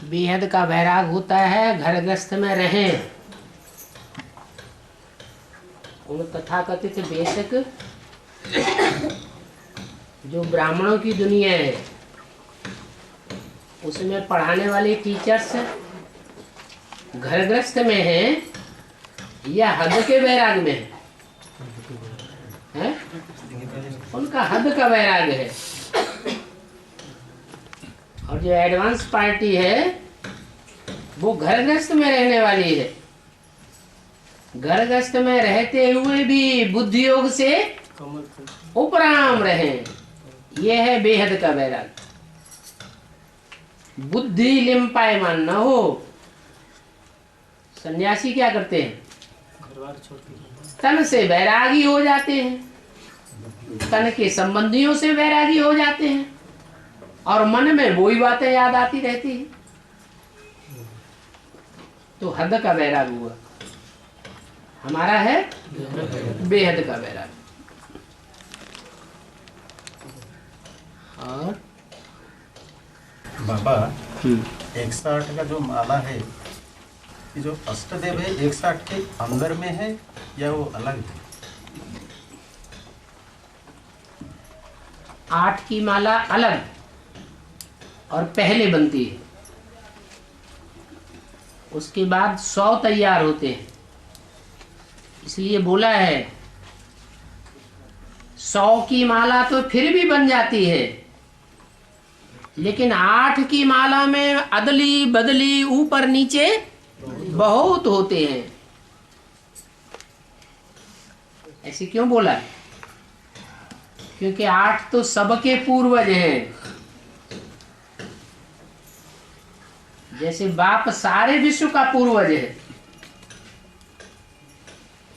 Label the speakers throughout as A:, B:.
A: बेहद का वैराग होता है घर गृहस्थ में रहें। उन तथाकथित बेशक जो ब्राह्मणों की दुनिया है उसमें पढ़ाने वाले टीचर्स घर गृहस्थ में हैं या हद के वैराग में है? उनका हद का वैराग है। और जो एडवांस पार्टी है वो घर गृहस्थ में रहने वाली है। घर गृहस्थ में रहते हुए भी बुद्धि योग से उपराम रहें, यह है बेहद का वैराग। बुद्धि लिम्पायमान न हो। सन्यासी क्या करते हैं? तन से वैरागी हो जाते हैं, तन के संबंधियों से वैरागी हो जाते हैं और मन में वही बातें याद आती रहती है। तो हद का वैराग हुआ। हमारा है बेहद का वैराग। और
B: बाबा 108 का जो माला है, ये जो अष्टदेव है 108 के अंदर में है या वो अलग है?
A: 8 की माला अलग और पहले बनती है, उसके बाद 100 तैयार होते हैं। इसलिए बोला है 100 की माला तो फिर भी बन जाती है, लेकिन 8 की माला में अदली बदली ऊपर नीचे बहुत होते हैं। ऐसे क्यों बोला? क्योंकि 8 तो सबके पूर्वज हैं। जैसे बाप सारे विश्व का पूर्वज है।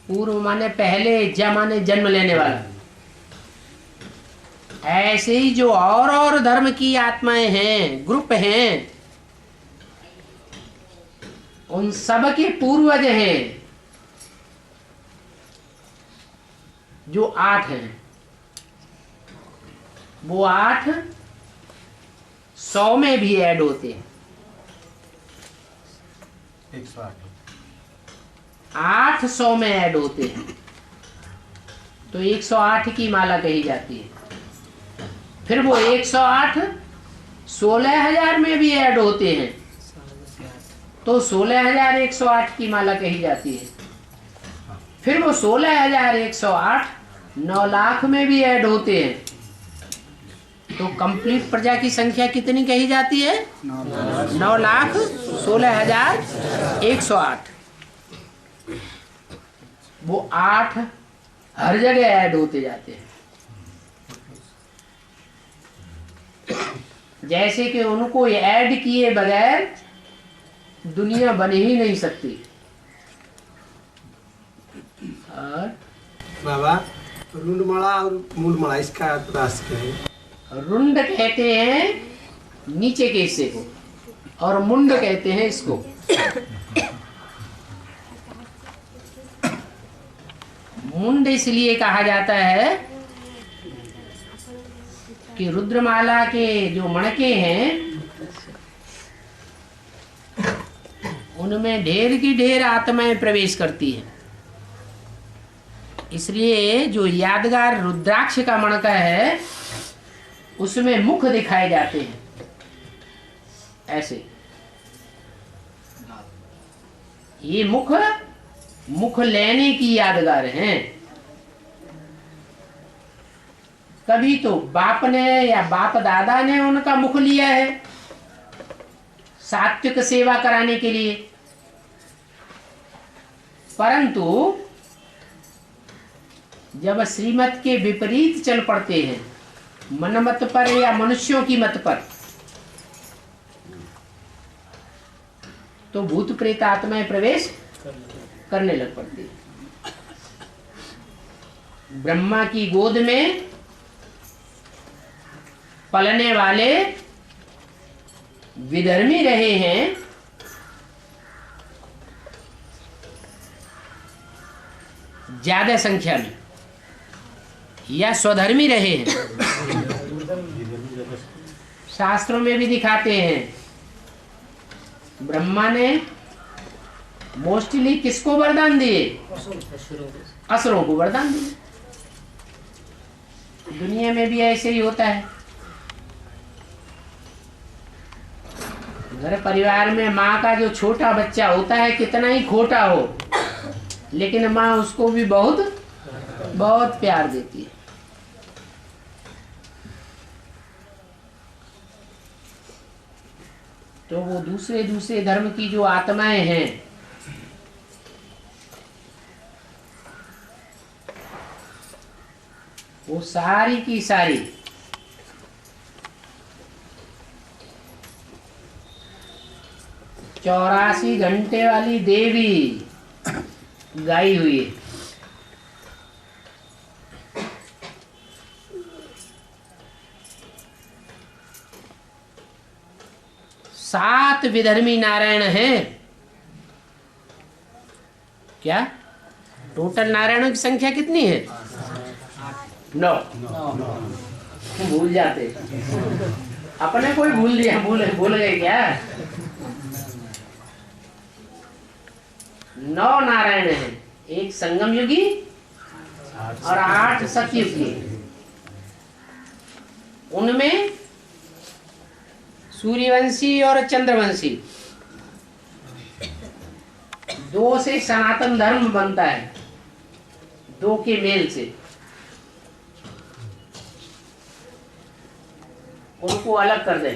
A: पूर्व माने पहले, ज माने जन्म लेने वाला। ऐसे ही जो और धर्म की आत्माएं हैं, ग्रुप हैं, उन सब के पूर्वज हैं जो 8 हैं। वो 8 100 में भी ऐड होते हैं। 8 100 में ऐड होते हैं तो 108 की माला कही जाती है। फिर वो 108 16,000 में भी ऐड होते हैं तो 16,108 की माला कही जाती है। फिर वो 16,108 9 लाख में भी ऐड होते हैं तो कंप्लीट प्रजा की संख्या कितनी कही जाती है? 9,16,108। वो 8 हर जगह ऐड होते जाते हैं। जैसे कि उनको ऐड किए बगैर दुनिया बन ही नहीं सकती। और
C: बाबा रुंडमाला और मूलमाला इसका रास क्या है?
A: रुंड कहते हैं नीचे के हिस्से को और मुंड कहते हैं इसको। मुंड इसलिए कहा जाता है कि रुद्रमाला के जो मणके हैं उनमें ढेर की ढेर आत्माएं प्रवेश करती हैं। इसलिए जो यादगार रुद्राक्ष का मणका है उसमें मुख दिखाए जाते हैं ऐसे। ये मुख लेने की यादगार हैं। कभी तो बाप ने या बाप दादा ने उनका मुख लिया है सात्विक सेवा कराने के लिए, परंतु जब श्रीमत के विपरीत चल पड़ते हैं, मनमत पर या मनुष्यों की मत पर, तो भूत प्रेत आत्माएं प्रवेश करने लग पड़ती है। ब्रह्मा की गोद में पलने वाले विधर्मी रहे हैं, ज्यादा संख्या में, या स्वधर्मी रहे हैं। शास्त्रों में भी दिखाते हैं, ब्रह्मा ने मोस्टली किसको वरदान दिए? असुरों को वरदान दिए। दुनिया में भी ऐसे ही होता है। घर परिवार में माँ का जो छोटा बच्चा होता है, कितना ही खोटा हो, लेकिन माँ उसको भी बहुत बहुत प्यार देती है। तो वो दूसरे दूसरे धर्म की जो आत्माएं हैं, वो सारी की सारी चौरासी घंटे वाली देवी गाई हुई है। सात विधर्मी नारायण हैं। क्या टोटल नारायणों की संख्या कितनी है? 9। भूल जाते अपने, कोई भूल लिया, भूल गए क्या? 9 नारायण हैं, एक संगम युगी और 8 सतयुगी। उनमें सूर्यवंशी और चंद्रवंशी 2 से सनातन धर्म बनता है, 2 के मेल से। उनको अलग कर दे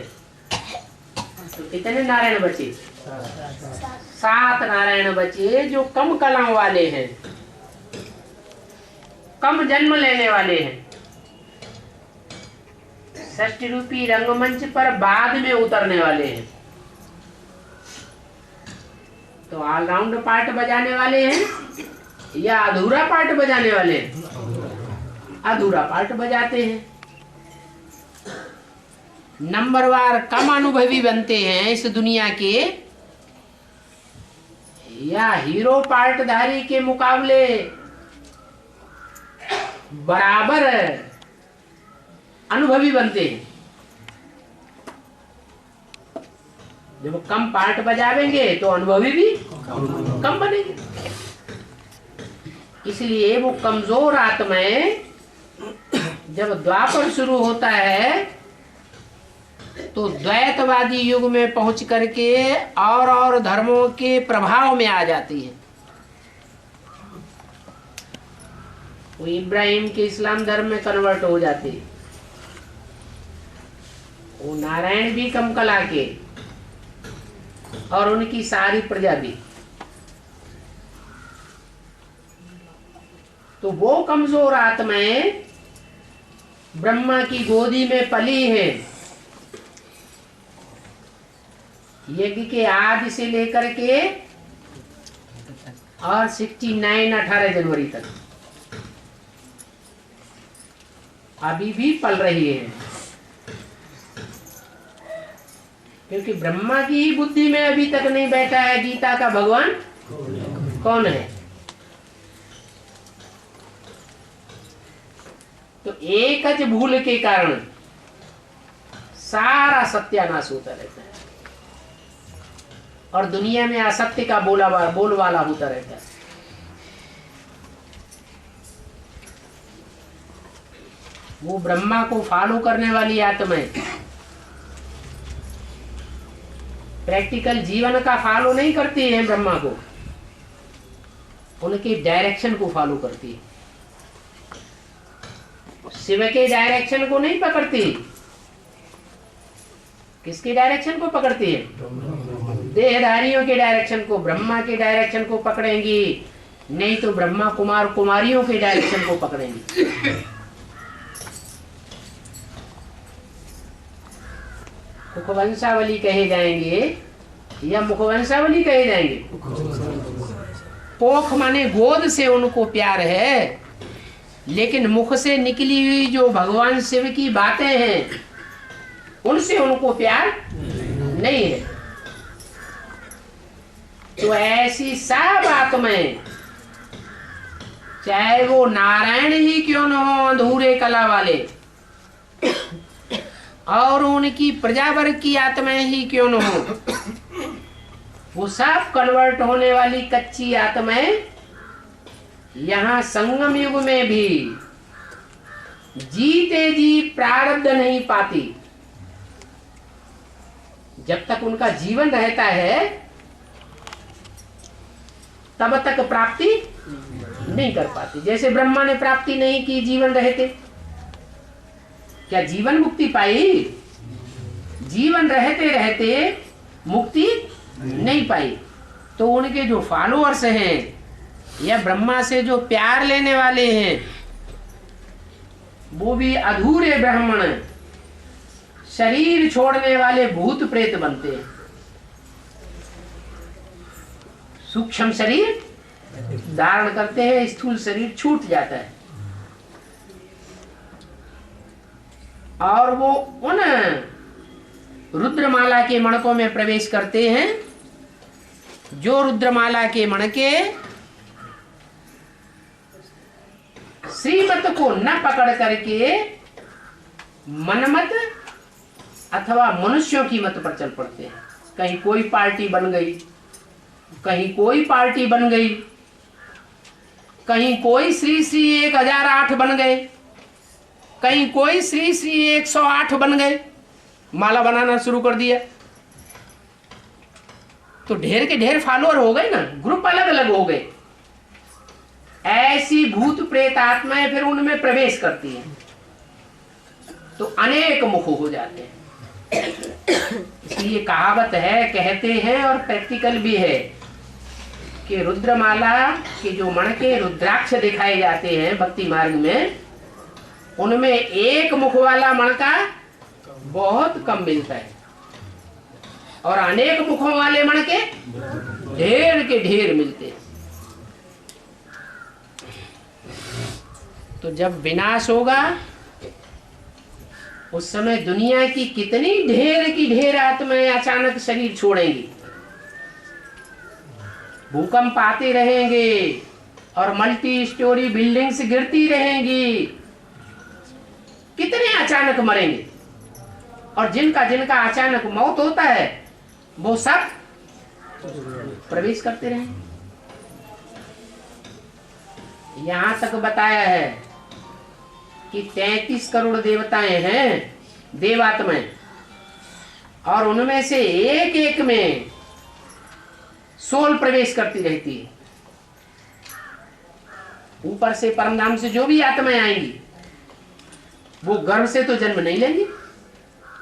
A: तो कितने नारायण बचे? 7 नारायण बचे, जो कम कलाओं वाले हैं, कम जन्म लेने वाले हैं, षष्ठी रूपी रंगमंच पर बाद में उतरने वाले हैं। तो ऑलराउंड पार्ट बजाने वाले हैं या अधूरा पार्ट बजाने वाले हैं? अधूरा पार्ट बजाते हैं। नंबरवार कम अनुभवी बनते हैं इस दुनिया के, या हीरो पार्टधारी के मुकाबले बराबर अनुभवी बनते हैं। जब कम पार्ट बजावेंगे तो अनुभवी भी कम बनेंगे। इसलिए वो कमजोर आत्माएं जब द्वापर शुरू होता है तो द्वैतवादी युग में पहुंच करके और धर्मों के प्रभाव में आ जाती है। वो इब्राहिम के इस्लाम धर्म में कन्वर्ट हो जाती है। वो नारायण भी कम कला के और उनकी सारी प्रजा भी। तो वो कमजोर आत्माएं ब्रह्मा की गोदी में पली हैं, यज्ञ के आदि से लेकर के और 69 18 जनवरी तक अभी भी पल रही है। क्योंकि ब्रह्मा की ही बुद्धि में अभी तक नहीं बैठा है गीता का भगवान कौन है। तो एकच भूल के कारण सारा सत्यानाश होता रहता है और दुनिया में असत्य का बोलबाला होता रहता है। वो ब्रह्मा को फॉलो करने वाली आत्माएं प्रैक्टिकल जीवन का फॉलो नहीं करती है, ब्रह्मा को उनके डायरेक्शन को फॉलो करती है, शिव के डायरेक्शन को नहीं पकड़ती। किसके डायरेक्शन को पकड़ती है? देहधारियों के डायरेक्शन को, ब्रह्मा के डायरेक्शन को पकड़ेंगी, नहीं तो ब्रह्मा कुमार कुमारियों के डायरेक्शन को पकड़ेंगी। मुखवंशावली कहे जाएंगे या मुखवंशावली कहे जाएंगे। पोख माने गोद से उनको प्यार है, लेकिन मुख से निकली हुई जो भगवान शिव की बातें हैं उनसे उनको प्यार नहीं है। तो ऐसी सब आत्माएं, चाहे वो नारायण ही क्यों न हो, अधूरे कला वाले, और उनकी प्रजा वर्ग की आत्माएं ही क्यों न हो, वो सब कन्वर्ट होने वाली कच्ची आत्माएं यहाँ संगम युग में भी जीते जी प्रारब्ध नहीं पाती। जब तक उनका जीवन रहता है तब तक प्राप्ति नहीं कर पाती। जैसे ब्रह्मा ने प्राप्ति नहीं की जीवन रहते, क्या जीवन मुक्ति पाई? जीवन रहते रहते मुक्ति नहीं पाई। तो उनके जो फॉलोअर्स हैं या ब्रह्मा से जो प्यार लेने वाले हैं, वो भी अधूरे ब्राह्मण शरीर छोड़ने वाले भूत प्रेत बनते हैं। सूक्ष्म शरीर धारण करते हैं, स्थूल शरीर छूट जाता है, और वो उन रुद्रमाला के मणकों में प्रवेश करते हैं जो रुद्रमाला के मणके श्रीमत को न पकड़ करके मनमत अथवा मनुष्यों की मत पर चल पड़ते हैं। कहीं कोई पार्टी बन गई, कहीं कोई पार्टी बन गई, कहीं कोई श्री श्री 1008 बन गए, कहीं कोई श्री श्री 108 बन गए, माला बनाना शुरू कर दिया। तो ढेर के ढेर फॉलोअर हो गए ना, ग्रुप अलग अलग हो गए। ऐसी भूत प्रेत आत्माएं फिर उनमें प्रवेश करती हैं तो अनेक मुख हो जाते हैं। इसलिए कहावत है, कहते हैं और प्रैक्टिकल भी है कि रुद्रमाला के जो मणके रुद्राक्ष दिखाए जाते हैं भक्ति मार्ग में, उनमें एक मुख वाला मणका बहुत कम मिलता है और अनेक मुखों वाले मणके ढेर के ढेर मिलते हैं। तो जब विनाश होगा उस समय दुनिया की कितनी ढेर की ढेर आत्माएं अचानक शरीर छोड़ेंगी, भूकंप आते रहेंगे और मल्टी स्टोरी बिल्डिंग्स गिरती रहेंगी। कितने अचानक मरेंगे, और जिनका जिनका अचानक मौत होता है वो सब प्रवेश करते रहेंगे। यहां तक बताया है कि 33 करोड़ देवताएं हैं, देवात्माएं, और उनमें से एक एक में सोल प्रवेश करती रहती है। ऊपर से परमधाम से जो भी आत्माएं आएंगी वो गर्भ से तो जन्म नहीं लेंगी,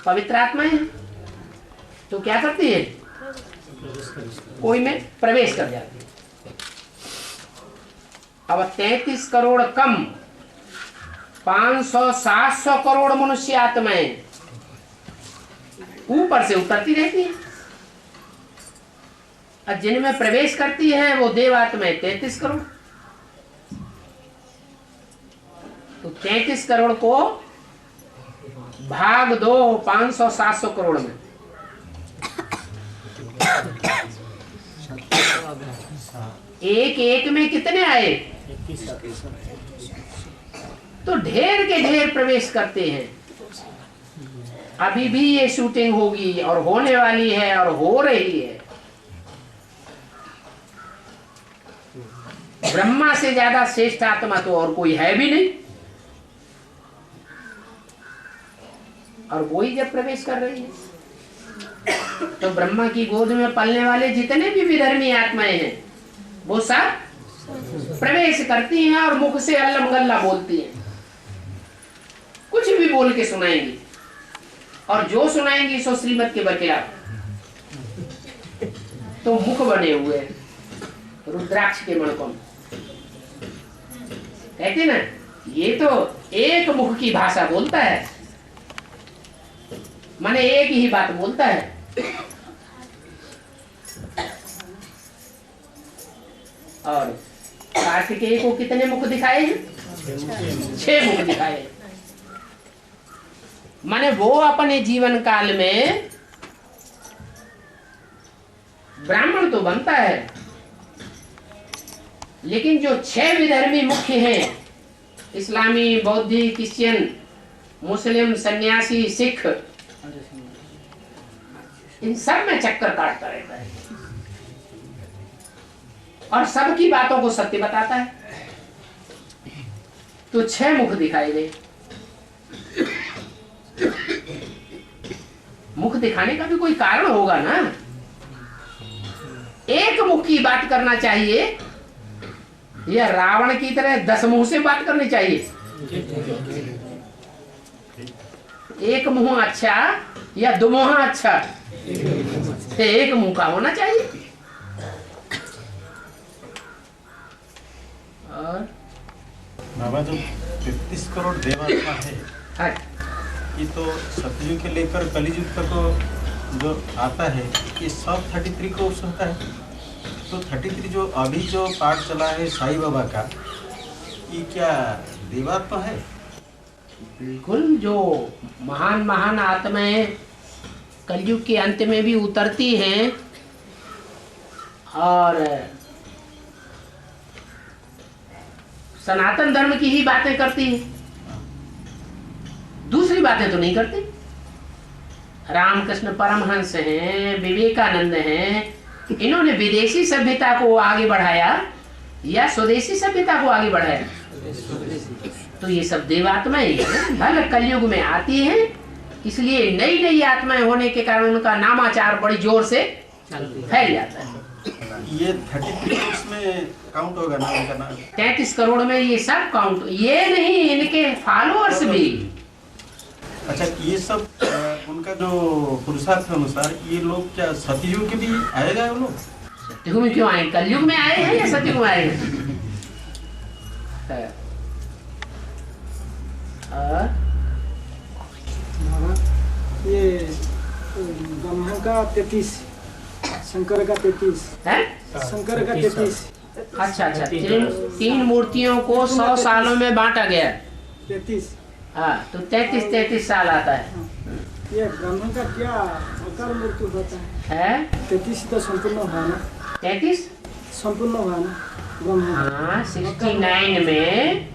A: पवित्र आत्माएं हैं, तो क्या करती है, कोई में प्रवेश कर जाती है। अब 33 करोड़ कम 500-700 करोड़ मनुष्य आत्माएं ऊपर से उतरती रहती है, और जिनमें प्रवेश करती है वो देवात्माएं 33 करोड़। तो 33 करोड़ को भाग दो 500-700 करोड़ में, एक एक में कितने आए, तो ढेर के ढेर प्रवेश करते हैं। अभी भी ये शूटिंग होगी और होने वाली है और हो रही है। ब्रह्मा से ज्यादा श्रेष्ठ आत्मा तो और कोई है भी नहीं, और वही जब प्रवेश कर रही है तो ब्रह्मा की गोद में पलने वाले जितने भी विधर्मी आत्माएं हैं वो सब प्रवेश करती हैं और मुख से अल्लाह मगल्ला बोलती हैं, कुछ भी बोल के सुनाएंगी, और जो सुनाएंगी सो श्रीमत के बरखिलाफ। तो मुख बने हुए रुद्राक्ष के मणकों में, कहते ना ये तो एक मुख की भाषा बोलता है, माने एक ही बात बोलता है। और कार्तिकेय को कितने मुख दिखाए हैं, 6 मुख दिखाए हैं। माने वो अपने जीवन काल में ब्राह्मण तो बनता है, लेकिन जो 6 विधर्मी मुख्य हैं, इस्लामी, बौद्धी, क्रिश्चियन, मुस्लिम, सन्यासी, सिख, इन सब में चक्कर काटता रहता है और सबकी बातों को सत्य बताता है। तो 6 मुख दिखाई दे। मुख दिखाने का भी कोई कारण होगा ना। एक मुख की बात करना चाहिए या रावण की तरह 10 मुंह से बात करनी चाहिए? एक मुंह अच्छा या 2 मुंह अच्छा? एक मुंह का होना चाहिए। और
B: बाबा जो 33 करोड़ देवात्मा है,
A: हाँ,
B: ये तो सतयुग के लेकर कलियुग तक जो आता है, ये सब 33 करोड़ होता है। तो 33 जो अभी जो पाठ चला है साईं बाबा का, ये क्या देवात्मा है?
A: बिल्कुल। जो महान महान आत्माएं कलयुग के अंत में भी उतरती हैं और सनातन धर्म की ही बातें करती हैं, दूसरी बातें तो नहीं करती। रामकृष्ण परमहंस हैं, विवेकानंद हैं, इन्होंने विदेशी सभ्यता को आगे बढ़ाया या स्वदेशी सभ्यता को आगे बढ़ाया? तो ये सब देवात्माएं हैं, भले कलयुग में आती हैं, इसलिए नई नई आत्माएं होने के कारण उनका नामाचार बड़ी जोर से फैल जाता है।
B: ये 33 करोड़ में काउंट होगा ना उनका नाम?
A: 33 करोड़ में ये सब काउंट, ये नहीं, इनके फॉलोअर्स भी।
B: अच्छा, ये सब उनका जो पुरुषार्थ अनुसार ये लोग क्या सतयुग के भी आएगा? वो लोग
A: सतयुग में क्यों आए? कलयुग में आए हैं या सतयुग में आए हैं?
D: ये ब्रह्मा का 33, शंकर का 33
A: है?
D: शंकर का 33
A: अच्छा अच्छा, तीन मूर्तियों को 100 सालों में बांटा गया।
D: 33।
A: हाँ, तो 33 साल आता है।
D: ये ब्रह्मा का क्या आकार मूर्ति होता है? 33 तो संपूर्ण हुआ ना?
A: 33
D: संपूर्ण हुआ ना ब्रह्मा?
A: हाँ, 69 में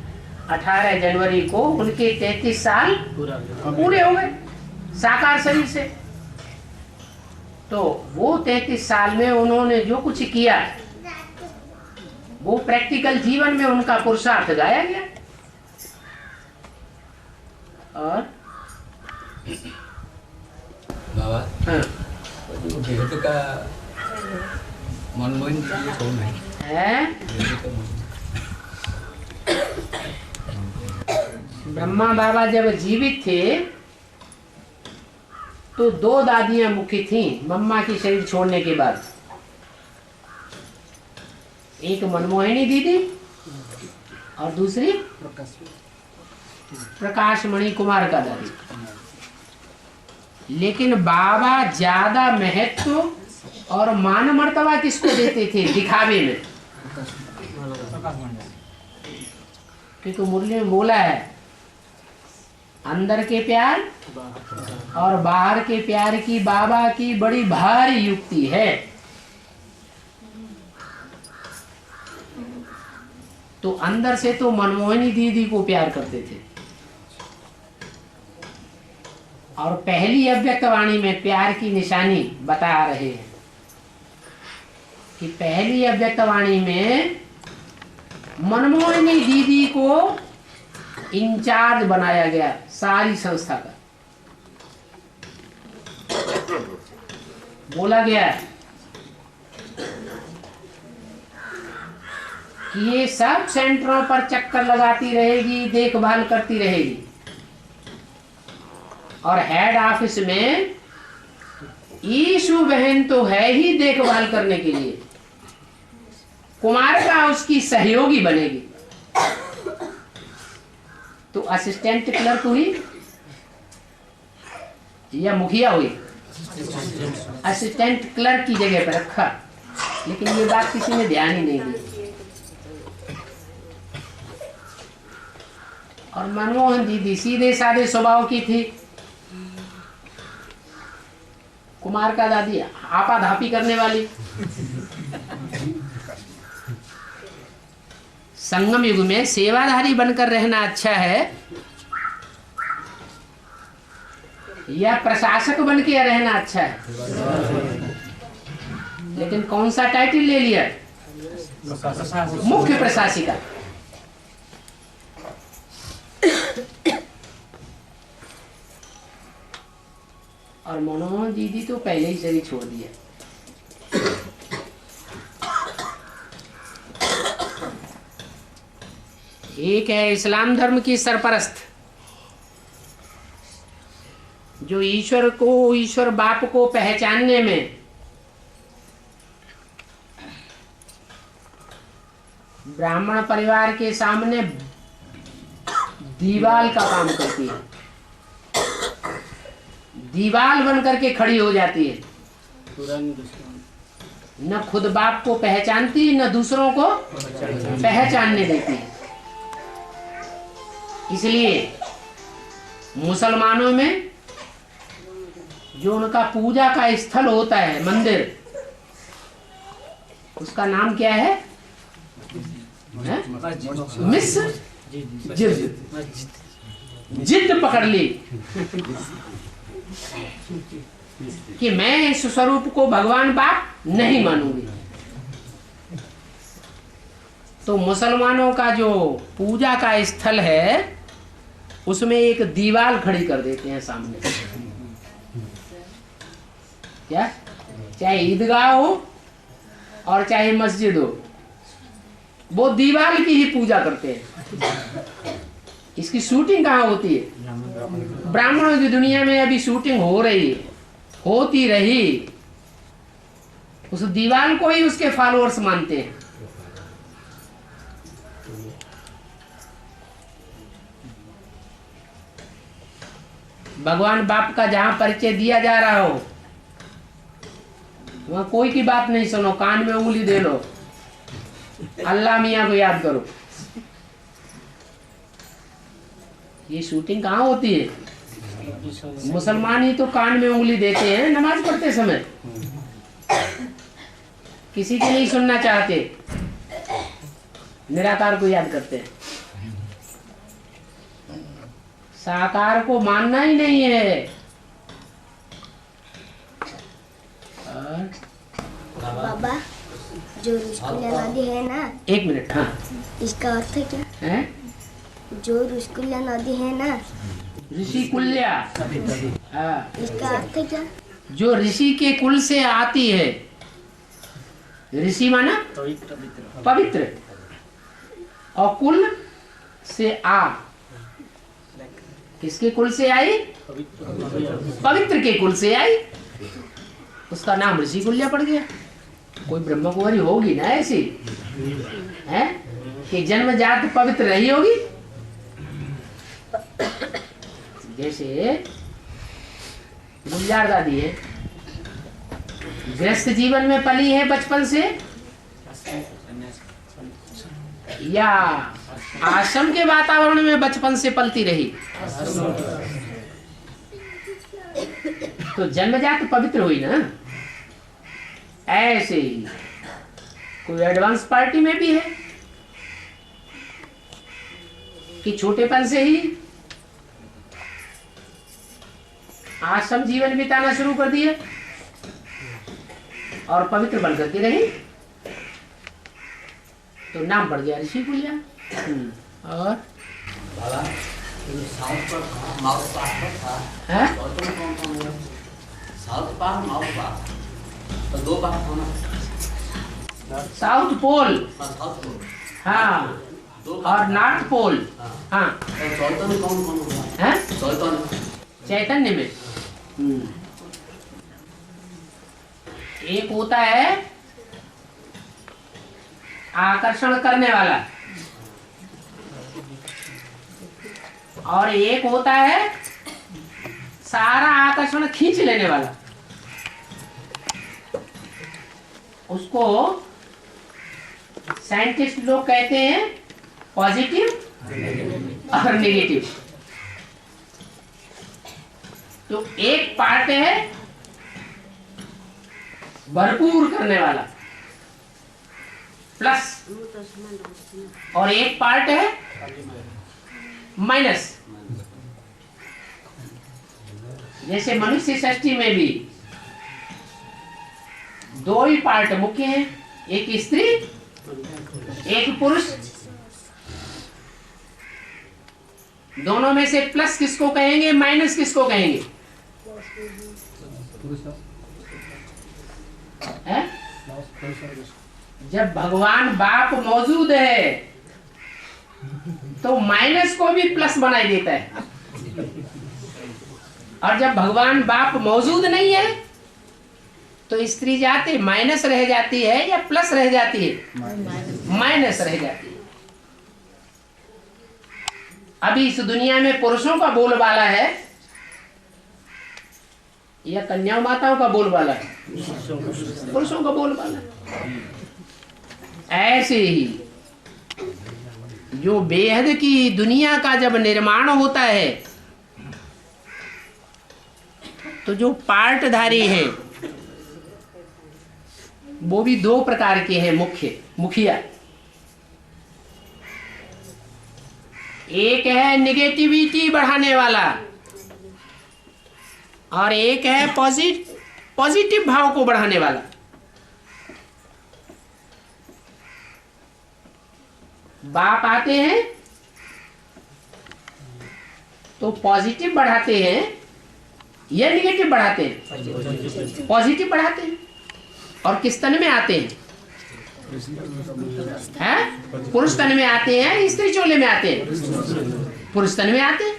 A: 18 जनवरी को उनके 33 साल पूरे हो गए साकार शरीर से। तो वो 33 साल में उन्होंने जो कुछ किया वो प्रैक्टिकल जीवन में उनका पुरुषार्थ गाया गया। और
E: बाबा,
A: हाँ,
E: itu ka mon di chỗ này
A: है ब्रह्मा बाबा जब जीवित थे तो 2 दादियां मुखी थीं मम्मा की शरीर छोड़ने के बाद। एक मनमोहिनी दीदी और दूसरी प्रकाश मणि कुमार का दादी। लेकिन बाबा ज्यादा महत्व और मान मर्तबा किसको देते थे? दिखावे में। क्योंकि मुरली में बोला है अंदर के प्यार और बाहर के प्यार की बाबा की बड़ी भारी युक्ति है। तो अंदर से तो मनमोहिनी दीदी को प्यार करते थे और पहली अव्यक्त वाणी में प्यार की निशानी बता रहे हैं कि पहली अव्यक्त वाणी में मनमोहिनी दीदी को इंचार्ज बनाया गया सारी संस्था का। बोला गया कि ये सब सेंटरों पर चक्कर लगाती रहेगी, देखभाल करती रहेगी और हेड ऑफिस में ईशु बहन तो है ही देखभाल करने के लिए, कुमार का उसकी सहयोगी बनेगी। तो असिस्टेंट क्लर्क हुई या मुखिया हुई? असिस्टेंट क्लर्क की जगह पर रखा, लेकिन ये बात किसी ने ध्यान ही नहीं दी। और मनमोहन दीदी सीधे साधे स्वभाव की थी। कुमार का दादी आपाधापी करने वाली। संगम युग में सेवाधारी बनकर रहना अच्छा है, या प्रशासक बन के रहना अच्छा है? लेकिन कौन सा टाइटल ले लिया? मुख्य प्रशासिका। और मनोहर दीदी तो पहले ही शरीर छोड़ दिया। एक है इस्लाम धर्म की सरपरस्त, जो ईश्वर को, ईश्वर बाप को पहचानने में ब्राह्मण परिवार के सामने दीवाल का काम करती है, दीवाल बन करके खड़ी हो जाती है। न खुद बाप को पहचानती, न दूसरों को पहचानने देती है। इसलिए मुसलमानों में जो उनका पूजा का स्थल होता है, मंदिर, उसका नाम क्या है? जिद पकड़ ली कि मैं इस स्वरूप को भगवान बाप नहीं मानूंगी। तो मुसलमानों का जो पूजा का स्थल है, उसमें एक दीवार खड़ी कर देते हैं सामने। क्या? चाहे ईदगाह हो और चाहे मस्जिद हो, वो दीवार की ही पूजा करते हैं। इसकी शूटिंग कहाँ होती है? ब्राह्मणों की दुनिया में अभी शूटिंग हो रही है, होती रही। उस दीवार को ही उसके फॉलोअर्स मानते हैं। भगवान बाप का जहां परिचय दिया जा रहा हो, वहां कोई की बात नहीं सुनो, कान में उंगली दे लो, अल्लाह मियाँ को याद करो। ये शूटिंग कहाँ होती है? मुसलमान ही तो कान में उंगली देते हैं नमाज पढ़ते समय, किसी की नहीं सुनना चाहते, निराकार को याद करते हैं। साकार को मानना ही नहीं है। और
F: बाबा, जो रुस्कुल्ला नदी है ना,
A: एक मिनट, हाँ,
F: इसका अर्थ क्या
A: है?
F: जो रुस्कुल्ला नदी है ना,
A: ऋषि कुल्या, हाँ,
F: इसका अर्थ क्या?
A: जो ऋषि के कुल से आती है। ऋषि माना पवित्र, और कुल से आ, किसके कुल से आई? पवित्र के कुल से आई, उसका नाम ऋषि कुल्या पड़ गया। कोई ब्रह्म कुमारी होगी ना ऐसी, है कि जन्मजात पवित्र रही होगी? जैसे गुलजार दादी है, गृहस्थ जीवन में पली है बचपन से, या आश्रम के वातावरण में बचपन से पलती रही, तो जन्मजात पवित्र हुई ना। ऐसे ही कोई एडवांस पार्टी में भी है कि छोटेपन से ही आश्रम जीवन बिताना शुरू कर दिया और पवित्र बन करके रही, तो नाम पड़ गया ऋषि कुल्या। और साउथ पोल, हाँ, और नॉर्थ पोल, हाँ, चैतन्य में एक होता है आकर्षण करने वाला, और एक होता है सारा आकर्षण खींच लेने वाला। उसको साइंटिस्ट लोग कहते हैं पॉजिटिव और नेगेटिव। तो एक पार्ट है भरपूर करने वाला प्लस, और एक पार्ट है माइनस। जैसे मनुष्य सृष्टि में भी दो ही पार्ट मुख्य हैं, एक स्त्री एक पुरुष। दोनों में से प्लस किसको कहेंगे, माइनस किसको कहेंगे? है? जब भगवान बाप मौजूद है तो माइनस को भी प्लस बनाई देता है, और जब भगवान बाप मौजूद नहीं है तो स्त्री जाति माइनस रह जाती है या प्लस रह जाती है? माइनस रह जाती है। अभी इस दुनिया में पुरुषों का बोलबाला है या कन्या माताओं का बोलबाला है? पुरुषों का बोलबाला। ऐसे ही जो बेहद की दुनिया का जब निर्माण होता है तो जो पार्टधारी हैं वो भी दो प्रकार के हैं मुखिया। एक है निगेटिविटी बढ़ाने वाला और एक है पॉजिटिव भाव को बढ़ाने वाला। बाप आते हैं तो पॉजिटिव बढ़ाते हैं या निगेटिव बढ़ाते हैं? पॉजिटिव बढ़ाते हैं। और किस तन में आते हैं? पुरुष तन में आते हैं, स्त्री चोले में आते हैं? पुरुष तन में आते हैं।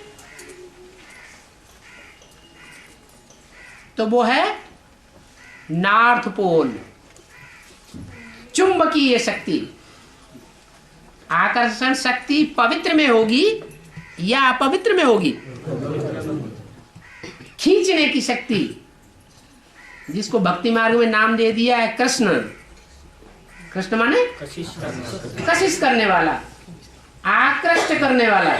A: तो वो है नॉर्थ पोल, चुंबकीय शक्ति। आकर्षण शक्ति पवित्र में होगी या अपवित्र में होगी? खींचने की शक्ति, जिसको भक्ति मार्ग में नाम दे दिया है कृष्ण। कृष्ण माने कशिश करने वाला, आकृष्ट करने वाला।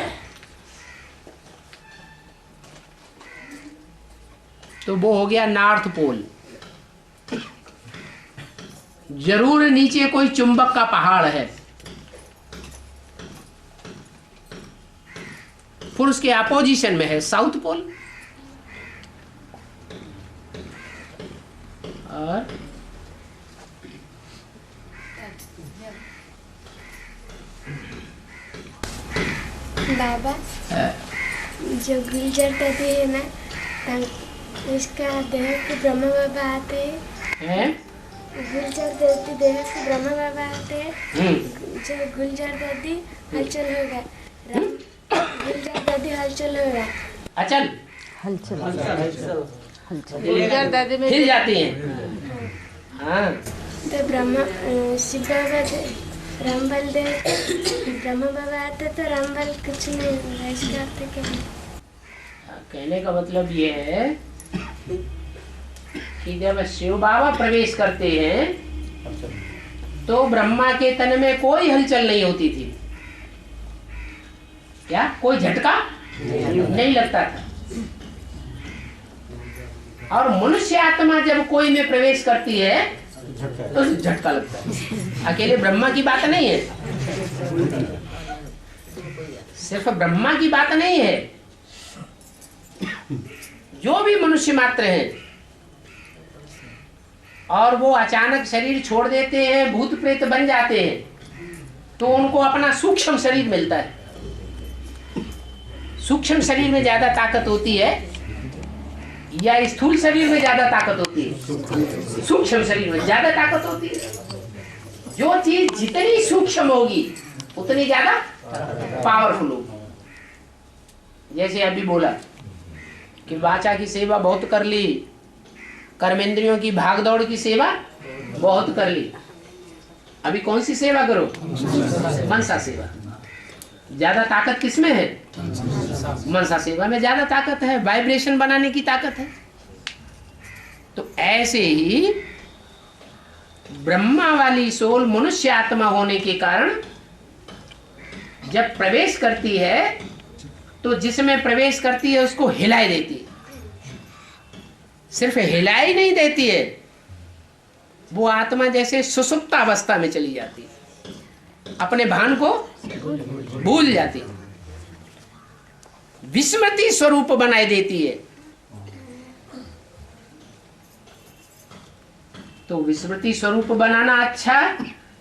A: तो वो हो गया नॉर्थ पोल। जरूर नीचे कोई चुंबक का पहाड़ है। पुरुष के अपोजिशन में है साउथ पोल। और
F: बाबा जो गुलजार दादी है ना, इसका देह को ब्रह्मा बाबा आते हैं। गुलजार दादी देह को ब्रह्मा बाबा आते हैं। जो गुलजार दादी हलचल होगा, गुलजार दादी हलचल होगा।
A: अचल
G: हलचल
A: गुलजार दादी में हिल जाती हैं। हाँ,
F: तो ब्रह्मा शिव बाबा रामबल दे ब्रह्मा बाबा आते तो रामबल कुछ नहीं इसका अर्थ क्या है?
A: कहने का मतलब ये है कि जब शिव बाबा प्रवेश करते हैं तो ब्रह्मा के तन में कोई हलचल नहीं होती थी। क्या कोई झटका नहीं लगता था। और मनुष्य आत्मा जब कोई में प्रवेश करती है तो झटका लगता है। अकेले ब्रह्मा की बात नहीं है, सिर्फ ब्रह्मा की बात नहीं है। जो भी मनुष्य मात्र हैं और वो अचानक शरीर छोड़ देते हैं, भूत प्रेत बन जाते हैं, तो उनको अपना सूक्ष्म शरीर मिलता है। सूक्ष्म शरीर में ज्यादा ताकत होती है या स्थूल शरीर में ज्यादा ताकत होती है? सूक्ष्म शरीर में ज्यादा ताकत होती है। जो चीज जितनी सूक्ष्म होगी उतनी ज्यादा पावरफुल होगी। जैसे अभी बोला कि वाचा की सेवा बहुत कर ली, कर्मेंद्रियों की भागदौड़ की सेवा बहुत कर ली, अभी कौन सी सेवा करो? मनसा सेवा। ज्यादा ताकत किसमें है? मनसा सेवा में ज्यादा ताकत है, वाइब्रेशन बनाने की ताकत है। तो ऐसे ही ब्रह्मा वाली सोल मनुष्य आत्मा होने के कारण जब प्रवेश करती है तो जिसमें प्रवेश करती है उसको हिलाई देती है। सिर्फ हिलाई नहीं देती है, वो आत्मा जैसे सुसुप्त अवस्था में चली जाती है, अपने भान को भूल जाती है, विस्मृति स्वरूप बनाई देती है। तो विस्मृति स्वरूप बनाना अच्छा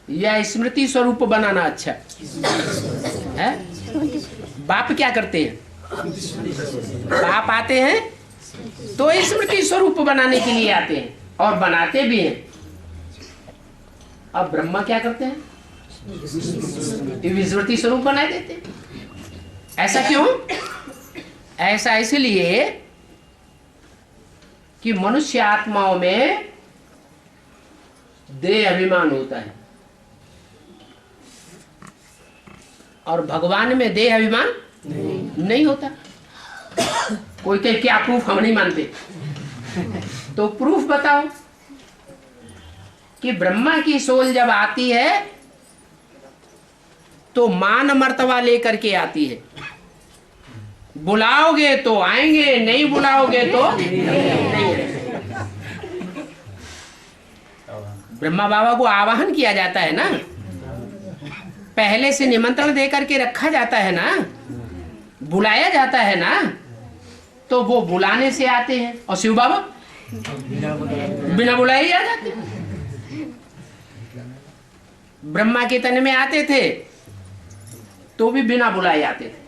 A: या स्मृति स्वरूप बनाना अच्छा है? बाप क्या करते हैं? बाप आते हैं तो स्मृति स्वरूप बनाने के लिए आते हैं और बनाते भी हैं। अब ब्रह्मा क्या करते हैं? विस्मृति स्वरूप बना देते हैं। ऐसा क्यों? ऐसा इसलिए कि मनुष्य आत्माओं में देह अभिमान होता है और भगवान में देह अभिमान नहीं होता। कोई कहे क्या प्रूफ? हम नहीं मानते। तो प्रूफ बताओ कि ब्रह्मा की सोल जब आती है तो मान मर्तबा लेकर के आती है। बुलाओगे तो आएंगे, नहीं बुलाओगे तो नहीं। ब्रह्मा बाबा को आवाहन किया जाता है ना, पहले से निमंत्रण दे करके रखा जाता है ना, बुलाया जाता है ना, तो वो बुलाने से आते हैं। और शिव बाबा बिना बुलाए ही आ जाते हैं। ब्रह्मा के तन में आते थे तो भी बिना बुलाए आते थे।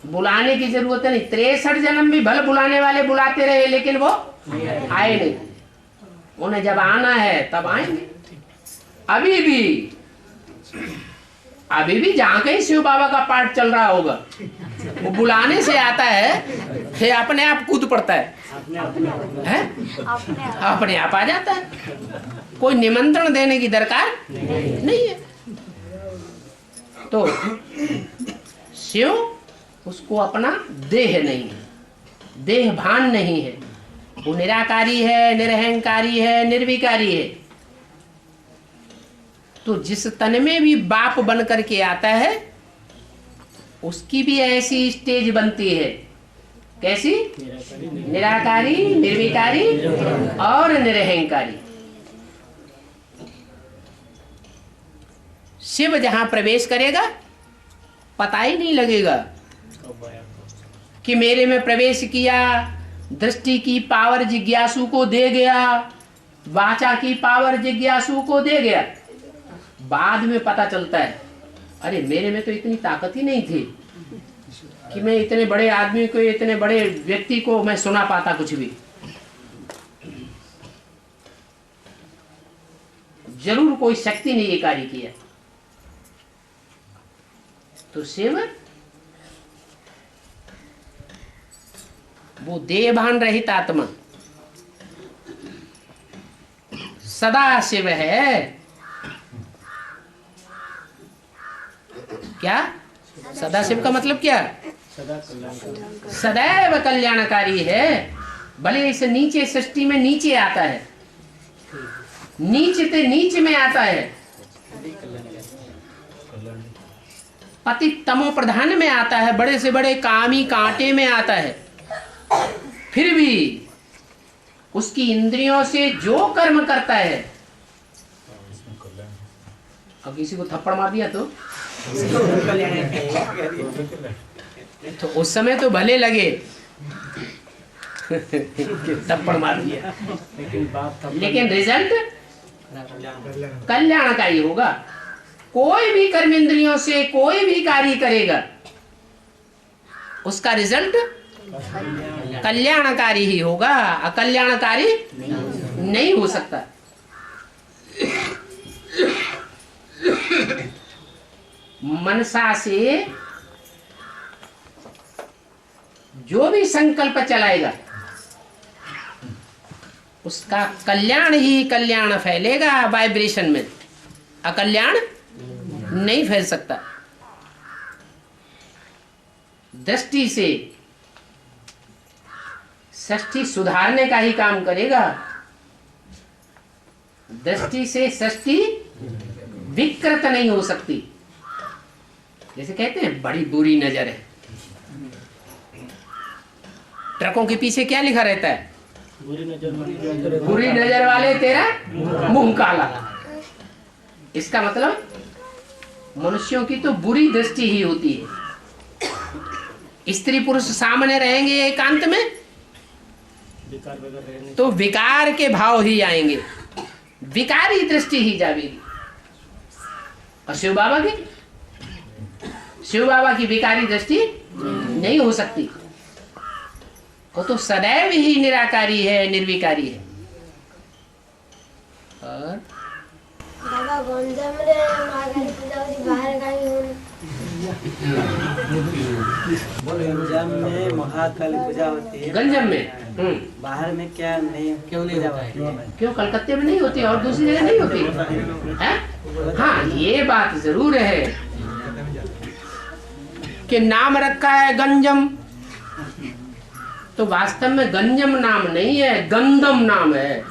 A: बुलाने की जरूरत नहीं। 63 जन्म भी भले बुलाने वाले बुलाते रहे लेकिन वो आए नहीं। उन्हें जब आना है तब आएंगे। अभी भी जहां कहीं शिव बाबा का पाठ चल रहा होगा वो बुलाने से आता है, फिर अपने आप कूद पड़ता है, अपने आप आ जाता है। कोई निमंत्रण देने की दरकार नहीं है। तो शिव उसको अपना देह नहीं है, देह भान नहीं है। वो निराकारी है, निरहंकारी है, निर्विकारी है। तो जिस तन में भी बाप बन करके आता है उसकी भी ऐसी स्टेज बनती है। कैसी? निराकारी, निर्विकारी और निरहंकारी। शिव जहां प्रवेश करेगा पता ही नहीं लगेगा कि मेरे में प्रवेश किया। दृष्टि की पावर जिज्ञासु को दे गया, वाचा की पावर जिज्ञासु को दे गया। बाद में पता चलता है अरे मेरे में तो इतनी ताकत ही नहीं थी कि मैं इतने बड़े आदमी को, इतने बड़े व्यक्ति को मैं सुना पाता कुछ भी। जरूर कोई शक्ति ने ये कार्य किया। तो शिव वो देहभान रहित आत्मा सदा शिव है। क्या सदा शिव का मतलब क्या? सदैव कल्याणकारी है। भले इस नीचे सृष्टि में नीचे आता है, नीचे से नीचे में आता है, पति तमो प्रधान में आता है, बड़े से बड़े कामी कांटे में आता है। फिर भी उसकी इंद्रियों से जो कर्म करता है, अब किसी को थप्पड़ मार दिया तो उस समय तो भले लगे कि थप्पड़ मार दिया, लेकिन रिजल्ट कल्याणकारी होगा। कोई भी कर्म इंद्रियों से कोई भी कार्य करेगा उसका रिजल्ट कल्याणकारी ही होगा, अकल्याणकारी नहीं हो सकता। मनसा से जो भी संकल्प चलाएगा उसका कल्याण ही कल्याण फैलेगा वाइब्रेशन में, अकल्याण नहीं फैल सकता। दृष्टि से सृष्टि सुधारने का ही काम करेगा। दृष्टि से सृष्टि विकृत नहीं हो सकती। जैसे कहते हैं बड़ी बुरी नजर है। ट्रकों के पीछे क्या लिखा रहता है? बुरी नजर वाले तेरा मुंह काला। इसका मतलब मनुष्यों की तो बुरी दृष्टि ही होती है। स्त्री पुरुष सामने रहेंगे एकांत में तो विकार के भाव ही आएंगे, विकारी दृष्टि ही जाएगी। और शिव बाबा की विकारी दृष्टि नहीं हो सकती। वो तो सदैव ही निराकारी है, निर्विकारी है। और
F: बाबा गंजम रे महाकाली पूजा होती बाहर कहीं हो
H: गंजम में महाकाली पूजा होती है।
A: गंजम में
H: बाहर में क्या नहीं, क्यों नहीं होता है?
A: क्यों कलकत्ते में नहीं होती और दूसरी जगह नहीं होती है? हाँ, ये बात जरूर है कि नाम रखा है गंजम, तो वास्तव में गंजम नाम नहीं है, गंदम नाम है।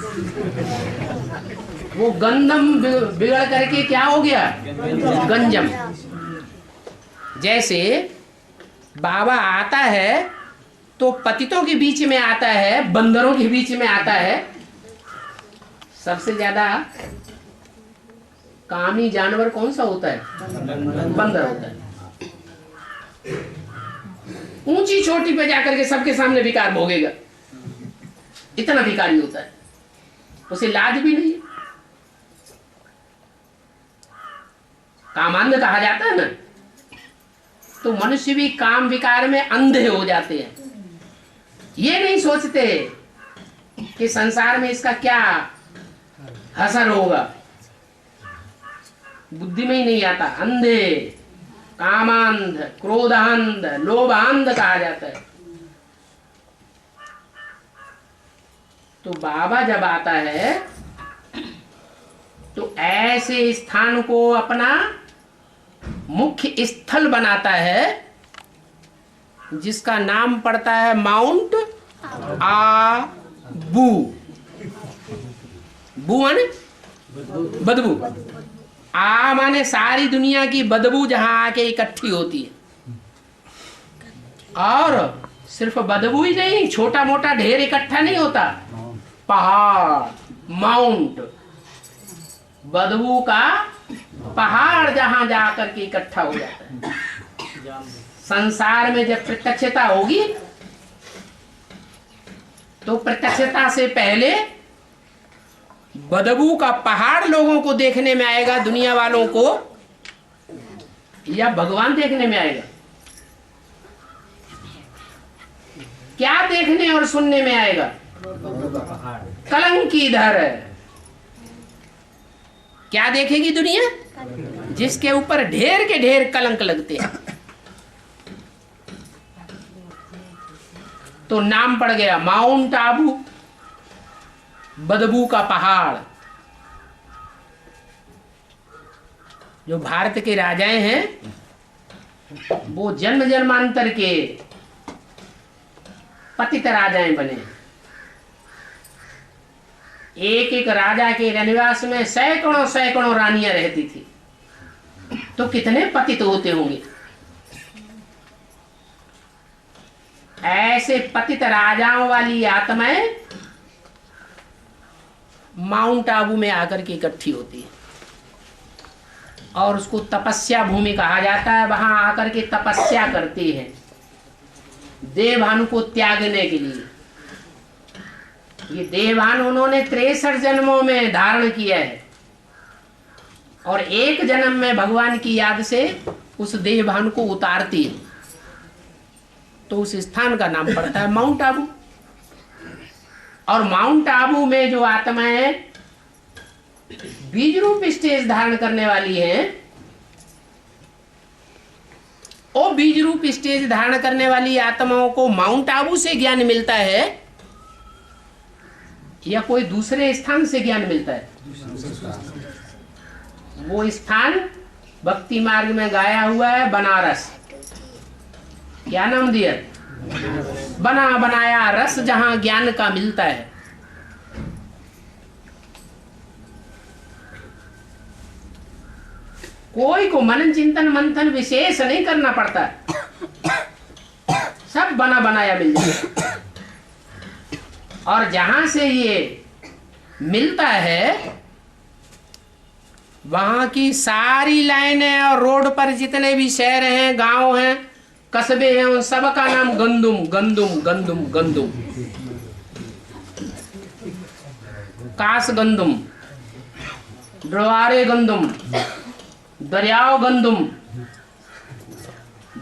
A: वो गंदम बिगड़ करके क्या हो गया? गंजम। जैसे बाबा आता है तो पतितों के बीच में आता है, बंदरों के बीच में आता है। सबसे ज्यादा कामी जानवर कौन सा होता है? बंदर होता है। ऊंची चोटी पे जाकर के सबके सामने विकार भोगेगा, इतना विकारी होता है, उसे लाज भी नहीं। कामांध कहा जाता है ना, तो मनुष्य भी काम विकार में अंधे हो जाते हैं। ये नहीं सोचते कि संसार में इसका क्या असर होगा, बुद्धि में ही नहीं आता। अंधे, कामांध, क्रोधांध, लोभांध कहा जाता है। तो बाबा जब आता है तो ऐसे स्थान को अपना मुख्य स्थल बनाता है, जिसका नाम पड़ता है माउंट आबू। बू माने बदबू, आ माने सारी दुनिया की बदबू जहां आके इकट्ठी होती है। और सिर्फ बदबू ही नहीं, छोटा मोटा ढेर इकट्ठा नहीं होता, पहाड़, माउंट, बदबू का पहाड़ जहां जाकर के इकट्ठा हो जाता है। संसार में जब प्रत्यक्षता होगी तो प्रत्यक्षता से पहले बदबू का पहाड़ लोगों को देखने में आएगा, दुनिया वालों को, या भगवान देखने में आएगा? क्या देखने और सुनने में आएगा? कलंकीधर। क्या देखेगी दुनिया? जिसके ऊपर ढेर के ढेर कलंक लगते हैं। तो नाम पड़ गया माउंट आबू, बदबू का पहाड़। जो भारत के राजाएं हैं वो जन्म जन्मांतर के पतित राजाएं बने। एक एक राजा के रनिवास में सैकड़ों सैकड़ों रानियां रहती थी, तो कितने पतित होते होंगे। ऐसे पतित राजाओं वाली आत्माएं माउंट आबू में आकर के इकट्ठी होती है, और उसको तपस्या भूमि कहा जाता है। वहां आकर के तपस्या करती है देवभानु को त्यागने के लिए। ये देवभानु उन्होंने 63 जन्मों में धारण किया है, और एक जन्म में भगवान की याद से उस देवभानु को उतारती है। तो उस स्थान का नाम पड़ता है माउंट आबू। और माउंट आबू में जो आत्माएं बीज रूप स्टेज धारण करने वाली हैं, वो बीज रूप स्टेज धारण करने वाली आत्माओं को माउंट आबू से ज्ञान मिलता है या कोई दूसरे स्थान से ज्ञान मिलता है? वो स्थान भक्ति मार्ग में गाया हुआ है बनारस। क्या नाम दिया? बना बनाया रस, जहां ज्ञान का मिलता है। कोई को मनन चिंतन मंथन विशेष नहीं करना पड़ता, सब बना बनाया मिल जाता। और जहां से ये मिलता है वहां की सारी लाइनें और रोड पर जितने भी शहर हैं, गांव हैं, कस्बे हैं, उन सब का नाम गंदुम गंदुम गंदुम गंदुम। कास गंदुम, ड्रवारे गंदुम, दरियाव गंदुम।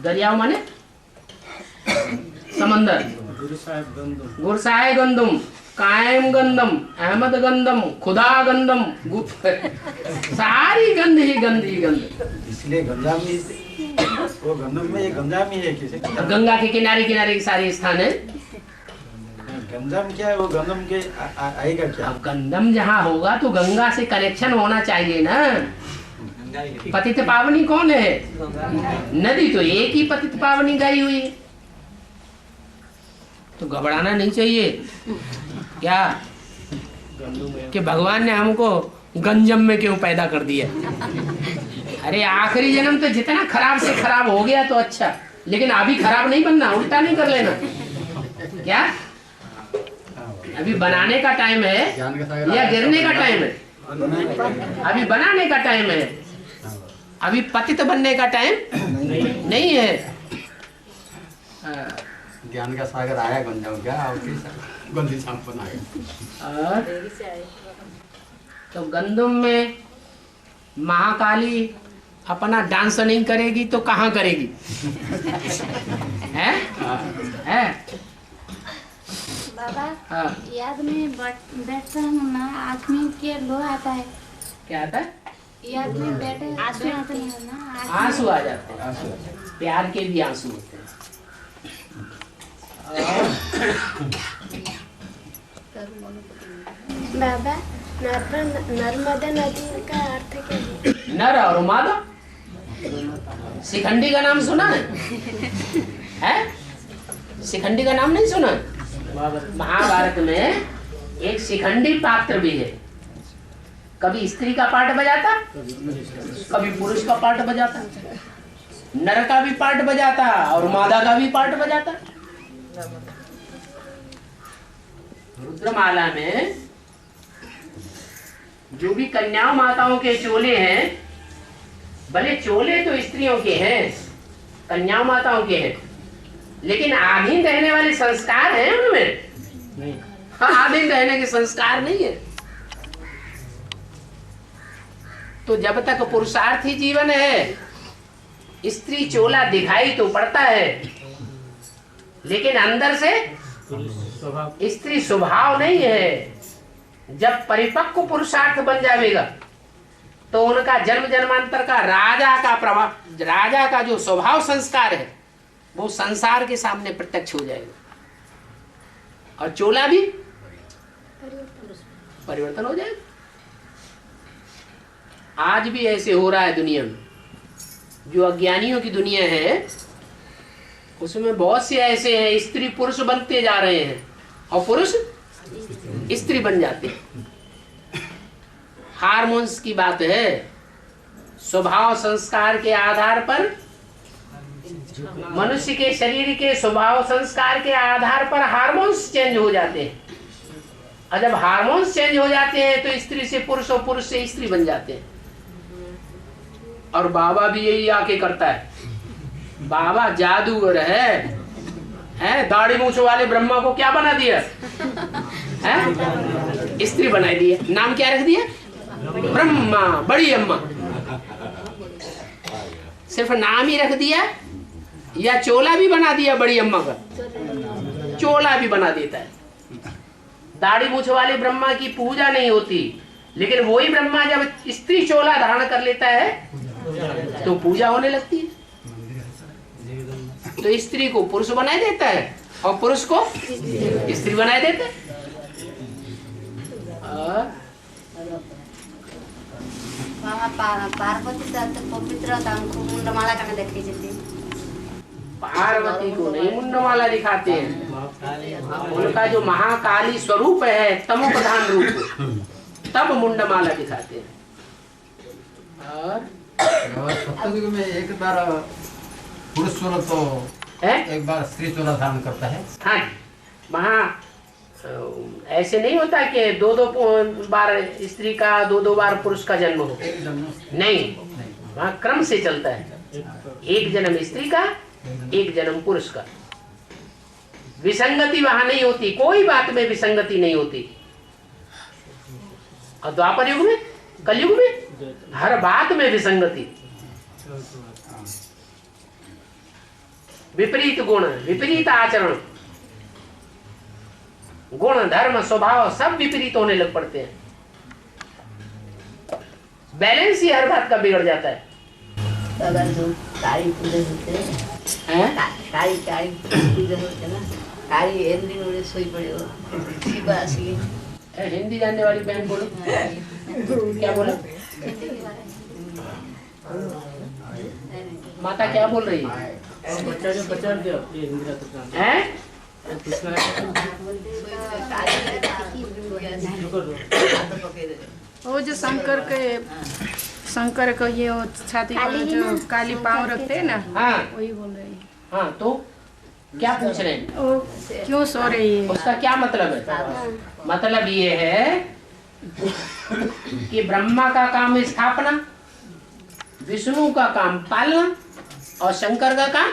A: दरियाव माने समंदर। गुरसाहे गंदुम, कायम गंदम, अहमद गंदम, खुदा गंदम, सारी गंद ही गंद ही गंद।
B: इसलिए गंजा में वो गंदम में ये गंजा में है किसे
A: गंगा के किनारे किनारे के सारे स्थान है।
B: गंजा में क्या है वो गंदम के आएगा क्या?
A: अब गंदम जहाँ होगा तो गंगा से कनेक्शन होना चाहिए ना। पतित पावनी कौन है? नदी तो एक ही पतित पावनी गई हुई है, तो घबराना नहीं चाहिए क्या कि भगवान ने हमको गंजम में क्यों पैदा कर दिया। अरे आखिरी जन्म तो जितना खराब से खराब हो गया तो अच्छा, लेकिन अभी खराब नहीं बनना, उल्टा नहीं कर लेना। क्या अभी बनाने का टाइम है या गिरने का टाइम है? अभी बनाने का टाइम है, अभी पतित बनने का टाइम नहीं है।
E: ज्ञान का सागर आया गंजा क्या गंदी सांपन आया।
A: तो गंदुम में महाकाली अपना डांस नहीं करेगी तो कहाँ करेगी? है?
F: बाबा
A: हाँ।
F: याद में बैठता हूँ ना, आँख में के लो आता है।
A: क्या आता है?
F: याद में बैठे आंसू आते हैं ना,
A: आंसू आ जाते हैं। प्यार के भी आंसू होते हैं।
F: बाबा नर्मदा नदी का अर्थ क्या है?
A: नर और मादा। शिखंडी का नाम सुना है? शिखंडी का नाम नहीं सुना? महाभारत में एक शिखंडी पात्र भी है। कभी स्त्री का पार्ट बजाता, कभी पुरुष का पार्ट बजाता, नर का भी पार्ट बजाता और मादा का भी पार्ट बजाता। रुद्रमाला में जो भी कन्या माताओं के चोले हैं, भले चोले तो स्त्रियों के हैं, कन्या माताओं के हैं, लेकिन आधीन रहने वाले संस्कार हैं उनमें नहीं। हाँ, आधीन रहने के संस्कार नहीं है। तो जब तक पुरुषार्थी जीवन है, स्त्री चोला दिखाई तो पड़ता है, लेकिन अंदर से स्त्री स्वभाव नहीं है। जब परिपक्व पुरुषार्थ बन जाएगा तो उनका जन्म जन्मांतर का राजा का प्रभाव, राजा का जो स्वभाव संस्कार है वो संसार के सामने प्रत्यक्ष हो जाएगा और चोला भी परिवर्तन हो जाएगा। आज भी ऐसे हो रहा है दुनिया में। जो अज्ञानियों की दुनिया है उसमें बहुत से ऐसे हैं, स्त्री पुरुष बनते जा रहे हैं और पुरुष स्त्री बन जाते हैं। हार्मोन्स की बात है। स्वभाव संस्कार के आधार पर, मनुष्य के शरीर के स्वभाव संस्कार के आधार पर हार्मोन्स चेंज हो जाते हैं। और जब हार्मोन्स चेंज हो जाते हैं तो स्त्री से पुरुष और पुरुष से स्त्री बन जाते हैं। और बाबा भी यही आके करता है। बाबा जादूगर है, दाढ़ी मूछ वाले ब्रह्मा को क्या बना दिया है? स्त्री बना दिया। नाम क्या रख दिया? ब्रह्मा, बड़ी अम्मा। सिर्फ नाम ही रख दिया या चोला भी बना दिया बड़ी अम्मा का? चोला भी बना देता है। दाढ़ी मूछ वाले ब्रह्मा की पूजा नहीं होती, लेकिन वही ब्रह्मा जब स्त्री चोला धारण कर लेता है तो पूजा होने लगती है। तो स्त्री को पुरुष बनाए देता है और पुरुष को स्त्री बनाए देता है।
F: पार्वती पवित्र मुंडमाला करने देखे जाती।
A: पार्वती को नहीं मुंडमाला दिखाते हैं। उनका जो महाकाली स्वरूप है, तमो प्रधान रूप, तब मुंडमाला दिखाते हैं। और
E: सप्तयुग में एक बार पुरुष चोला तो एक बार स्त्री चोला धारण करता है।
A: हाँ, वहाँ ऐसे नहीं होता कि दो बार स्त्री का दो बार पुरुष का जन्म हो। नहीं, वहाँ क्रम से चलता है। एक जन्म स्त्री का, एक जन्म पुरुष का। विसंगति वहाँ नहीं होती, कोई बात में विसंगति नहीं होती। और द्वापर युग में, कलयुग में हर बात में विसंगति, विपरीत गुण, विपरीत आचरण, गुण धर्म स्वभाव सब विपरीत होने लग पड़ते हैं। बैलेंस ही हर बात का बिगड़ जाता है।
G: दादा जो काली पूजा होते हैं, काली काली पूजा होते हैं ना, काली हिंदी में सोई पड़े हो,
A: हिंदी जानने वाली बहन बोलो, क्या बोला माता, क्या बोल रही है?
I: वो जो शंकर को ये छाती पर जो काली पाँव रखते हैं ना,
A: हाँ
I: वही बोल रही है।
A: हाँ तो क्या पूछ रहे हैं?
I: वो क्यों सो रही है?
A: उसका क्या मतलब है? मतलब ये है कि ब्रह्मा का काम स्थापना, विष्णु का काम पालना और शंकर का काम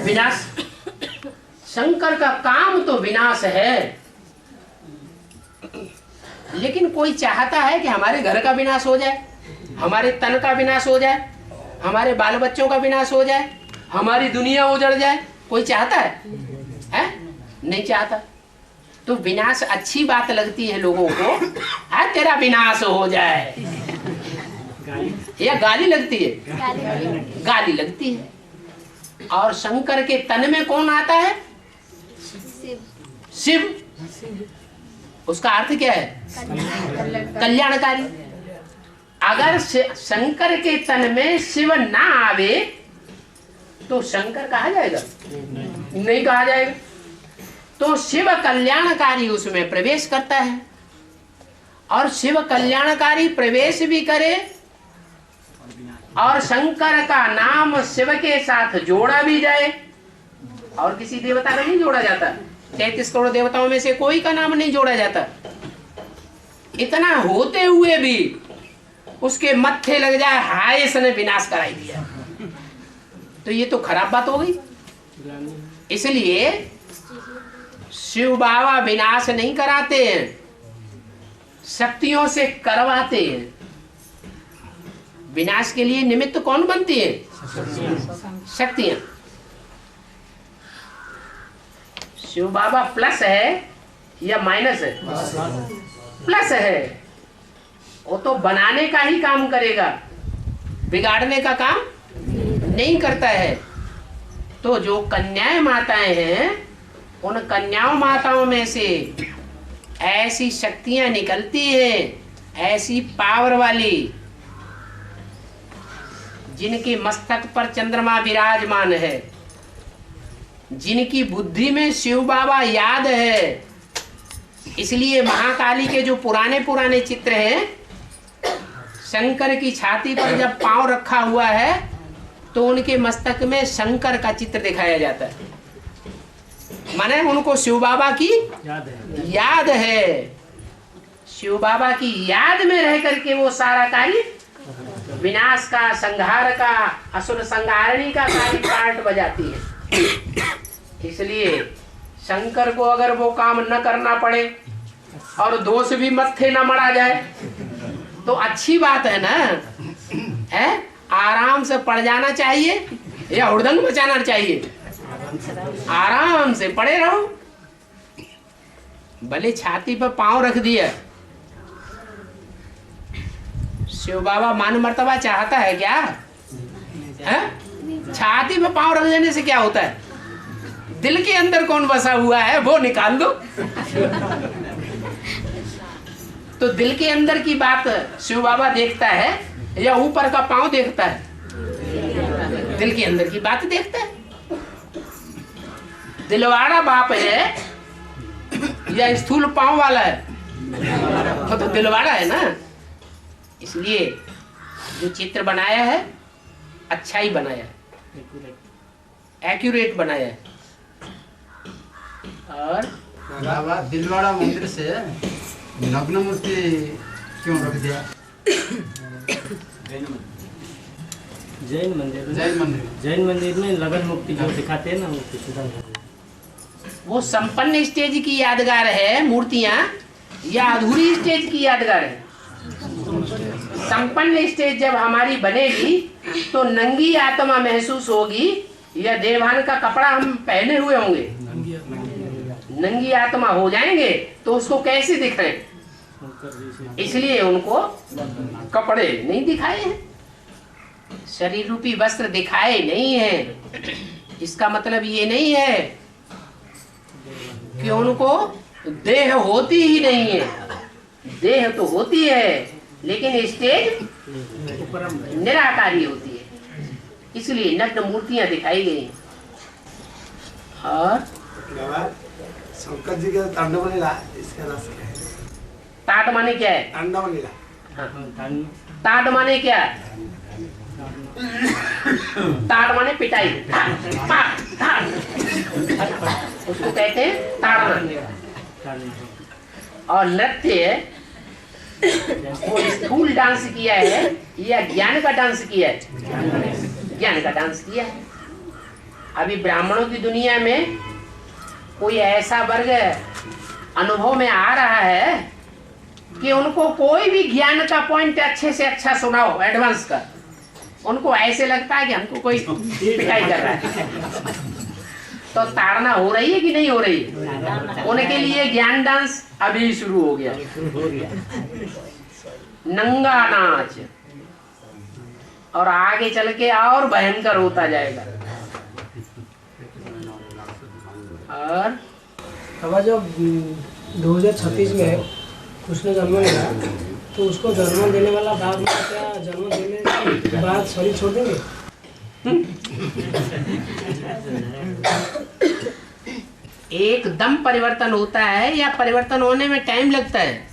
A: विनाश। शंकर का काम तो विनाश है, लेकिन कोई चाहता है कि हमारे घर का विनाश हो जाए, हमारे तन का विनाश हो जाए, हमारे बाल बच्चों का विनाश हो जाए, हमारी दुनिया उजड़ जाए? कोई चाहता है? नहीं चाहता। तो विनाश अच्छी बात लगती है लोगों को, तेरा विनाश हो जाए, या गाली लगती है? गाली लगती है। और शंकर के तन में कौन आता है? शिव। उसका अर्थ क्या है? कल्याणकारी। अगर शंकर के तन में शिव ना आवे तो शंकर कहा जाएगा? नहीं कहा जाएगा। तो शिव कल्याणकारी उसमें प्रवेश करता है, और शिव कल्याणकारी प्रवेश भी करे और शंकर का नाम शिव के साथ जोड़ा भी जाए। और किसी देवता का नहीं जोड़ा जाता, 33 करोड़ देवताओं में से कोई का नाम नहीं जोड़ा जाता। इतना होते हुए भी उसके मत्थे लग जाए, हाय इसने विनाश कराई दिया, तो ये तो खराब बात हो गई। इसलिए शिव बाबा विनाश नहीं कराते हैं, शक्तियों से करवाते हैं। विनाश के लिए निमित्त कौन बनती है? शक्तियां। शिव बाबा प्लस है या माइनस है? प्लस है। वो तो बनाने का ही काम करेगा, बिगाड़ने का काम नहीं करता है। तो जो कन्याएं माताएं हैं, उन कन्याओं माताओं में से ऐसी शक्तियां निकलती हैं, ऐसी पावर वाली, जिनके मस्तक पर चंद्रमा विराजमान है, जिनकी बुद्धि में शिव बाबा याद है। इसलिए महाकाली के जो पुराने चित्र हैं, शंकर की छाती पर जब पांव रखा हुआ है तो उनके मस्तक में शंकर का चित्र दिखाया जाता है। माने उनको शिव बाबा की याद है। शिव बाबा की याद में रह करके वो सारा कार्य, विनाश का, संहार का, असुर संहारणी का कार्य पार्ट बजाती है। इसलिए शंकर को अगर वो काम न करना पड़े और दोष भी मत्थे न मरा जाए तो अच्छी बात है ना, है? आराम से पड़ जाना चाहिए या हुड़दंग मचाना चाहिए? आराम से पड़े रहो। भले छाती पर पांव रख दिया, शिव बाबा मान मर्तबा चाहता है क्या? है? छाती पर पांव रख देने से क्या होता है? दिल के अंदर कौन बसा हुआ है वो निकाल दो। तो दिल के अंदर की बात शिव बाबा देखता है या ऊपर का पांव देखता है? दिल के अंदर की बात देखता है। दिलवाड़ा बाप है या स्थूल पांव वाला है? तो दिलवाड़ा है ना। इसलिए जो चित्र बनाया है अच्छा ही बनाया है, एक्यूरेट बनाया है। और
E: बाबा दिलवाड़ा मंदिर से नग्न मूर्ति क्यों रख दिया?
H: जैन मंदिर में लगन मुक्ति जो दिखाते हैं ना,
A: वो संपन्न स्टेज की यादगार है मूर्तियां या अधूरी स्टेज की यादगार है? संपन्न स्टेज जब हमारी बनेगी तो नंगी आत्मा महसूस होगी या देवान का कपड़ा हम पहने हुए होंगे? नंगी आत्मा हो जाएंगे तो उसको कैसे दिखाएं? इसलिए उनको कपड़े नहीं दिखाए हैं, शरीर रूपी वस्त्र दिखाए नहीं है। इसका मतलब ये नहीं है कि उनको देह होती ही नहीं है, देह तो होती है लेकिन स्टेज निराकारी होती है, इसलिए नग्न मूर्तियां दिखाई गई। और
C: शंकर जी का तांडव लीला इसका नाम है।
A: ताट माने क्या है?
C: तांडव लीला।
A: ताट माने क्या? ताड़ माने पिटाई, उसको कहते हैं ताड़ना। और नृत्य वो स्थूल डांस किया है या ज्ञान का डांस किया है? ज्ञान का डांस किया है। अभी ब्राह्मणों की दुनिया में कोई ऐसा वर्ग अनुभव में आ रहा है कि उनको कोई भी ज्ञान का पॉइंट अच्छे से अच्छा सुनाओ एडवांस का, उनको ऐसे लगता है कि हमको कोई पिटाई कर रहा है। तो ताड़ना हो रही है कि नहीं हो रही है? उनके लिए ज्ञान डांस अभी शुरू हो गया, नंगा नाच, और आगे चल के और भयंकर होता जाएगा। और
J: हमारा जो 2036 में कृष्ण जन्म लेगा तो उसको जन्म देने वाला बाप माँ क्या जन्म देने के बाद शरीर छोड़ देंगे?
A: एकदम परिवर्तन होता है या परिवर्तन होने में टाइम लगता है?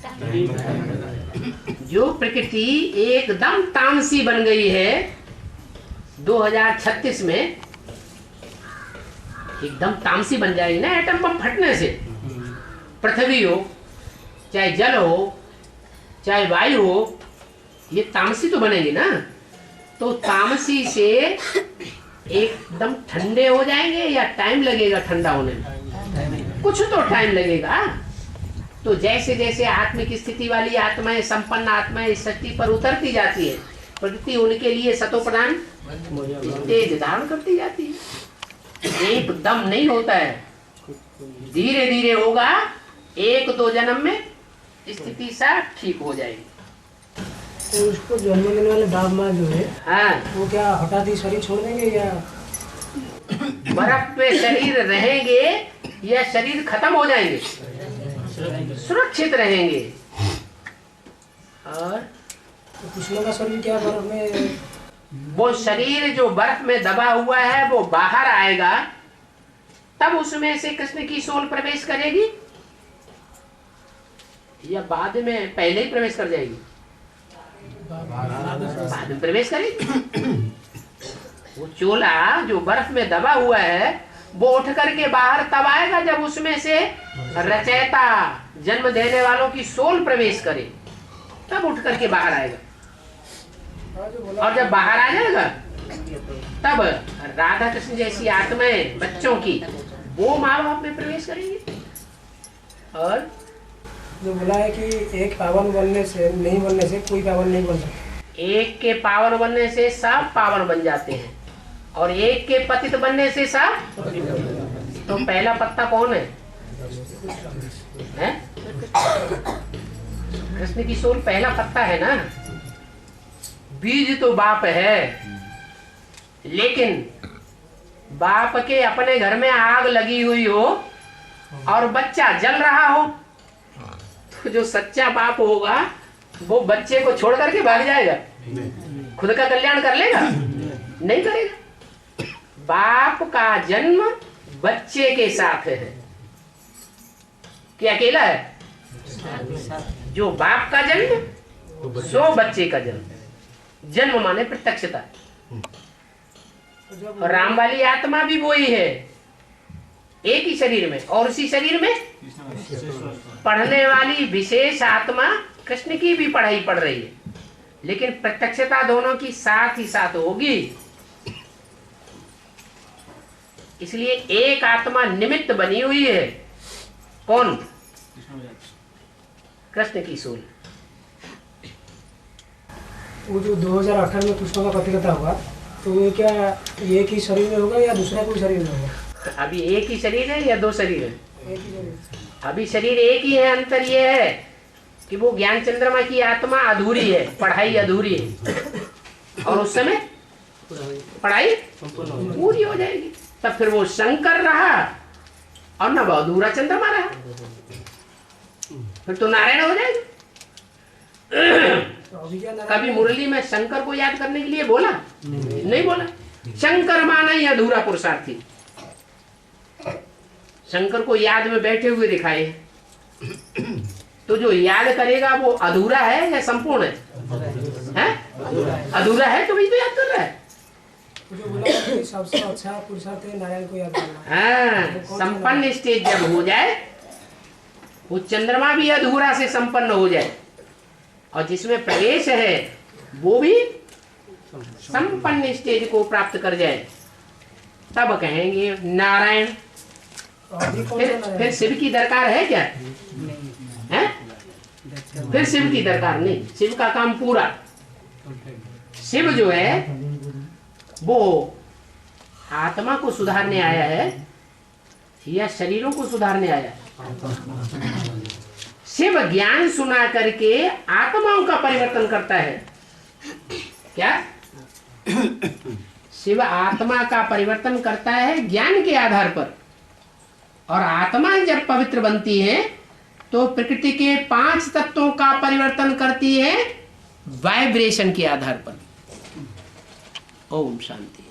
A: जो प्रकृति एकदम तामसी बन गई है 2036 में, एकदम तामसी बन जाएगी ना एटम बम फटने से। पृथ्वी हो चाहे जल हो चाहे वायु हो, ये तामसी तो बनेगी ना। तो तामसी से एकदम ठंडे हो जाएंगे या टाइम लगेगा ठंडा होने में? कुछ तो टाइम लगेगा। तो जैसे जैसे आत्मिक स्थिति वाली आत्माएं, संपन्न आत्माएं इस शक्ति पर उतरती जाती है, प्रकृति उनके लिए सतो प्रदान तेज धारण करती जाती है। एकदम नहीं होता है, धीरे धीरे होगा। 1-2 जन्म में स्थिति सा ठीक हो जाएगी।
J: तो उसको जन्म देने वाले बाप माँ जो है,
A: हाँ,
J: वो क्या हठात ही शरीर छोड़ देंगे या
A: बर्फ पे शरीर रहेंगे या शरीर खत्म हो जाएंगे? सुरक्षित रहेंगे। और
J: तो कृष्ण का शरीर क्या बर्फ में?
A: वो शरीर जो बर्फ में दबा हुआ है वो बाहर आएगा, तब उसमें से कृष्ण की सोल प्रवेश करेगी या बाद में पहले ही प्रवेश कर जाएगी? बाद में प्रवेश करेगी। वो चोला जो बर्फ में दबा हुआ है वो उठ करके बाहर तब आएगा जब उसमें से रचयिता जन्म देने वालों की सोल प्रवेश करे, तब उठ करके बाहर आएगा। और जब बाहर आ जाएगा तब राधा कृष्ण जैसी आत्माएं बच्चों की वो माँ बाप में प्रवेश करेंगी। और
J: जो बोला है कि एक पावन बनने से नहीं बनने से कोई पावन नहीं बन सकता।
A: एक के पावन बनने से सब पावन बन जाते हैं और एक के पतित बनने से सब। तो पहला पत्ता कौन है? कृष्ण की सोल पहला पत्ता है ना। बीज तो बाप है, लेकिन बाप के अपने घर में आग लगी हुई हो और बच्चा जल रहा हो तो जो सच्चा बाप होगा वो बच्चे को छोड़ करके भाग जाएगा? खुद का कल्याण कर लेगा? नहीं करेगा। बाप का जन्म बच्चे के साथ है कि अकेला है? जो बाप का जन्म सो बच्चे का जन्म। जन्म माने प्रत्यक्षता। और राम वाली आत्मा भी वही है, एक ही शरीर में, और उसी शरीर में पढ़ने वाली विशेष आत्मा कृष्ण की भी पढ़ाई पढ़ रही है, लेकिन प्रत्यक्षता दोनों की साथ ही साथ होगी। इसलिए एक आत्मा निमित्त बनी हुई है। कौन? कृष्ण की सोल।
J: वो जो 2018 में कृष्ण का पतिकथा होगा तो ये क्या एक ही शरीर में होगा या दूसरा कोई शरीर में होगा?
A: अभी एक ही शरीर है या दो शरीर है?
J: एक ही शरीर।
A: अभी शरीर एक ही है। अंतर ये है कि वो ज्ञान चंद्रमा की आत्मा अधूरी है, पढ़ाई अधूरी है, और उस समय पढ़ाई पूरी हो जाएगी। तब फिर वो शंकर रहा और न वो अधूरा चंद्रमा रहा, फिर तो नारायण हो जाएगी। कभी मुरली में शंकर को याद करने के लिए बोला? नहीं बोला। शंकर माना ही अधूरा पुरुषार्थी। शंकर को याद में बैठे हुए दिखाए। तो जो याद करेगा वो अधूरा है या संपूर्ण है? अधूरा है तो वही तो याद कर रहा है।
J: जो बोला कि सबसे अच्छा पुरुषार्थ है नारायण को याद करना।
A: हाँ, संपन्न स्टेज जब हो जाए, वो चंद्रमा भी अधूरा से संपन्न हो जाए और जिसमें प्रवेश है वो भी संपन्न स्टेज को प्राप्त कर जाए, तब कहेंगे नारायण। फिर शिव की दरकार है क्या? है? फिर शिव की दरकार नहीं। शिव का काम पूरा। शिव जो है वो आत्मा को सुधारने आया है या शरीरों को सुधारने आया है? शिव ज्ञान सुना करके आत्माओं का परिवर्तन करता है। क्या? शिव आत्मा का परिवर्तन करता है ज्ञान के आधार पर, और आत्मा जब पवित्र बनती है तो प्रकृति के 5 तत्वों का परिवर्तन करती है वाइब्रेशन के आधार पर। ओम शांति।